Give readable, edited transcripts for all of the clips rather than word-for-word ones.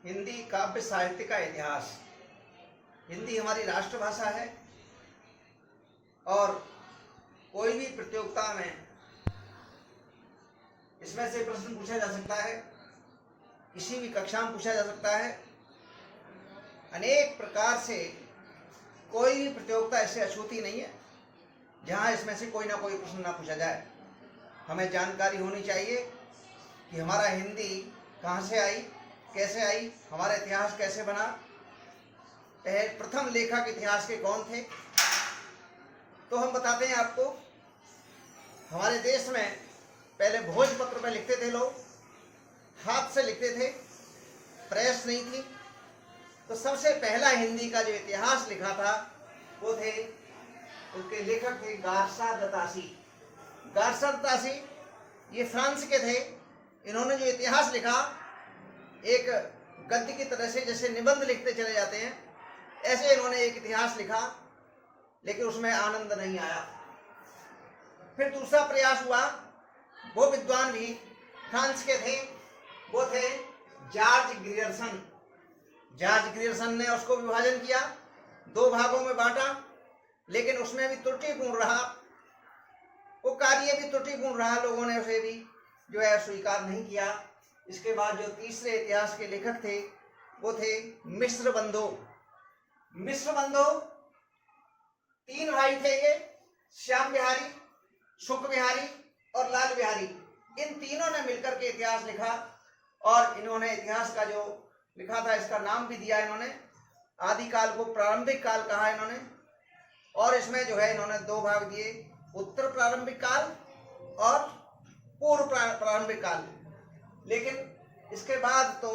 हिंदी काव्य साहित्य का इतिहास। हिंदी हमारी राष्ट्रभाषा है और कोई भी प्रतियोगिता में इसमें से प्रश्न पूछा जा सकता है, किसी भी कक्षा में पूछा जा सकता है। अनेक प्रकार से कोई भी प्रतियोगिता ऐसे अछूती नहीं है जहां इसमें से कोई ना कोई प्रश्न ना पूछा जाए। हमें जानकारी होनी चाहिए कि हमारा हिंदी कहाँ से आई, कैसे आई, हमारा इतिहास कैसे बना, प्रथम लेखक इतिहास के कौन थे। तो हम बताते हैं आपको। हमारे देश में पहले भोजपत्र में लिखते थे लोग, हाथ से लिखते थे, प्रेस नहीं थी। तो सबसे पहला हिंदी का जो इतिहास लिखा था वो थे, उनके लेखक थे गारसा दतासी। गारसा दतासी ये फ्रांस के थे। इन्होंने जो इतिहास लिखा, एक गद्य की तरह से जैसे निबंध लिखते चले जाते हैं, ऐसे इन्होंने एक इतिहास लिखा, लेकिन उसमें आनंद नहीं आया। फिर दूसरा प्रयास हुआ, वो विद्वान भी फ्रांस के थे, वो थे जॉर्ज ग्रियर्सन। जॉर्ज ग्रियर्सन ने उसको विभाजन किया, दो भागों में बांटा, लेकिन उसमें भी त्रुटिपूर्ण रहा, वो कार्य भी त्रुटिपूर्ण रहा। लोगों ने उसे भी जो है स्वीकार नहीं किया। इसके बाद जो तीसरे इतिहास के लेखक थे वो थे मिश्र बंधु। मिश्र बंधु तीन भाई थे ये, श्याम बिहारी, शुक्र बिहारी और लाल बिहारी। इन तीनों ने मिलकर के इतिहास लिखा और इन्होंने इतिहास का जो लिखा था इसका नाम भी दिया इन्होंने। आदिकाल को प्रारंभिक काल कहा इन्होंने, और इसमें जो है इन्होंने दो भाग दिए, उत्तर प्रारंभिक काल और पूर्व प्रारंभिक काल। लेकिन इसके बाद तो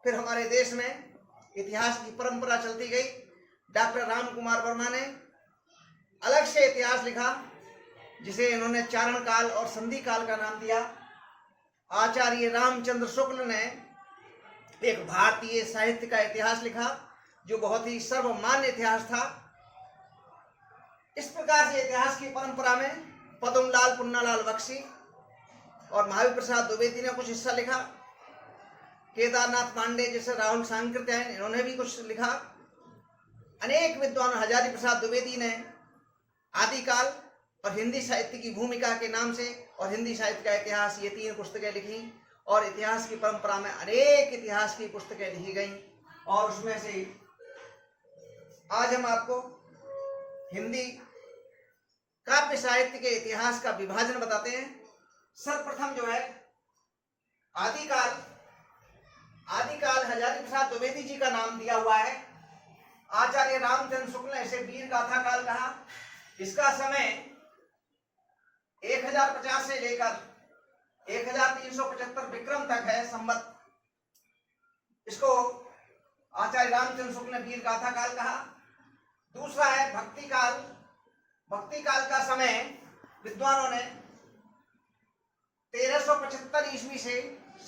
फिर हमारे देश में इतिहास की परंपरा चलती गई। डॉक्टर राम कुमार वर्मा ने अलग से इतिहास लिखा, जिसे इन्होंने चारण काल और संधि काल का नाम दिया। आचार्य रामचंद्र शुक्ल ने एक भारतीय साहित्य का इतिहास लिखा, जो बहुत ही सर्वमान्य इतिहास था। इस प्रकार से इतिहास की परंपरा में पद्मलाल पुन्नालाल बख्शी और महावीर प्रसाद द्विवेदी ने कुछ हिस्सा लिखा। केदारनाथ पांडे जैसे राहुल सांकृत्यायन, इन्होंने भी कुछ लिखा। अनेक विद्वान, हजारी प्रसाद द्विवेदी ने आदिकाल और हिंदी साहित्य की भूमिका के नाम से और हिंदी साहित्य का इतिहास, ये तीन पुस्तकें लिखी। और इतिहास की परंपरा में अनेक इतिहास की पुस्तकें लिखी गई, और उसमें से आज हम आपको हिंदी काव्य साहित्य के इतिहास का विभाजन बताते हैं। सर्वप्रथम जो है आदिकाल, हजारी प्रसाद द्विवेदी जी का नाम दिया हुआ है। आचार्य रामचंद्र शुक्ल ने इसे वीर गाथा काल कहा। इसका समय 1050 से लेकर 1375 विक्रम तक है, संवत। इसको आचार्य रामचंद्र शुक्ल ने वीर गाथा काल कहा। दूसरा है भक्ति काल। भक्ति काल का समय विद्वानों ने 1375 ईस्वी से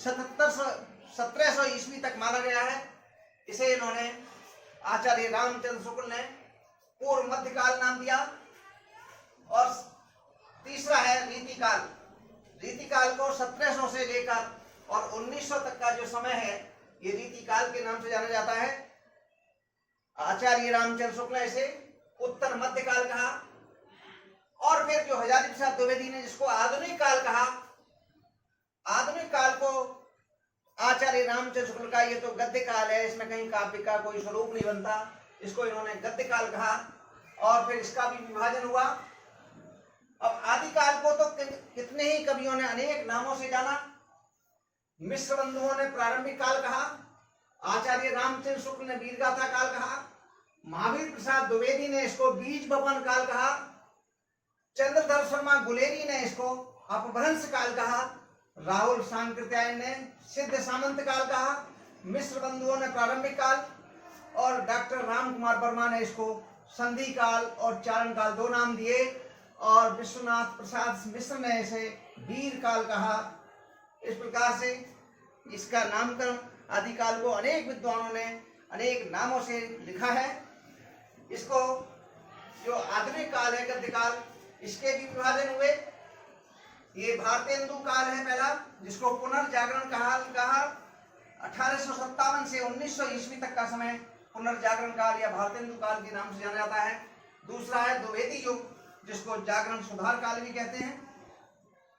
1700 ईस्वी तक माना गया है। इसे इन्होंने आचार्य रामचंद्र शुक्ल ने पूर्व मध्यकाल नाम दिया। और तीसरा है रीतिकाल। रीतिकाल को 1700 से लेकर और 1900 तक का जो समय है, ये रीतिकाल के नाम से जाना जाता है। आचार्य रामचंद्र शुक्ल ने इसे उत्तर मध्यकाल कहा। और फिर जो हजारी प्रसाद द्विवेदी ने जिसको आधुनिक काल कहा, आधुनिक काल को आचार्य रामचंद्र शुक्ल का ये तो गद्य काल है, इसमें कहीं काव्य का कोई स्वरूप नहीं बनता, इसको इन्होंने गद्य काल कहा। और फिर इसका भी विभाजन हुआ। अब आदिकाल को तो कितने ही कवियों ने अनेक नामों से जाना। मिश्र बंधुओं ने प्रारंभिक काल कहा, आचार्य रामचंद्र शुक्ल ने वीरगाथा काल कहा, महावीर प्रसाद द्विवेदी ने इसको बीज बपन काल कहा, चंद्रधर शर्मा गुलेरी ने इसको अपभ्रंश काल कहा, राहुल सांकृत्यायन ने सिद्ध सामंत काल कहा, मिश्र बंधुओं ने प्रारंभिक काल, और डॉक्टर राम कुमार वर्मा ने इसको संधि काल और चारण काल दो नाम दिए, और विश्वनाथ प्रसाद मिश्र ने इसे वीर काल कहा। इस प्रकार से इसका नामकरण आदिकाल को अनेक विद्वानों ने अनेक नामों से लिखा है। इसको जो आधुनिक काल है गद्य काल, इसके भी विभाजन हुए। ये भारतेंदु काल है पहला, जिसको पुनर्जागरण काल कहा। 1857 से 1900 ईस्वी तक का समय पुनर्जागरण काल या भारतेंदु काल के नाम से जाना जाता है। दूसरा है द्विवेदी युग, जिसको जागरण सुधार काल भी कहते हैं।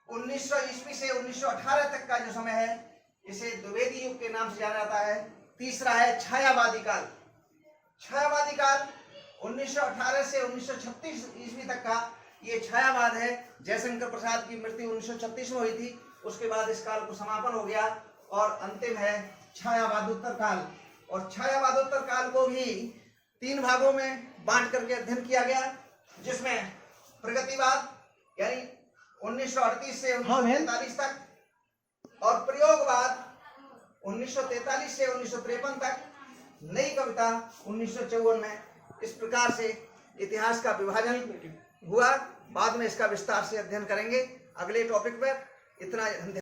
1900 ईस्वी से 1918 तक का जो समय है, इसे द्विवेदी युग के नाम से जाना जाता है। तीसरा है छायावादी काल। छायावादी काल 1918 से 1936 ईस्वी तक का ये छायावाद है। जयशंकर प्रसाद की मृत्यु 1936 में हुई थी, उसके बाद इस काल को समापन हो गया। और अंतिम है छायावादोत्तर काल। और छायावादोत्तर काल को भी 3 भागों में बांट करके अध्ययन किया गया, जिसमें प्रगतिवाद यानी 1938 से 1943 तक, और प्रयोगवाद 1943 से 1953 तक, नई कविता 1954 में। इस प्रकार से इतिहास का विभाजन हुआ। बाद में इसका विस्तार से अध्ययन करेंगे अगले टॉपिक पर। इतना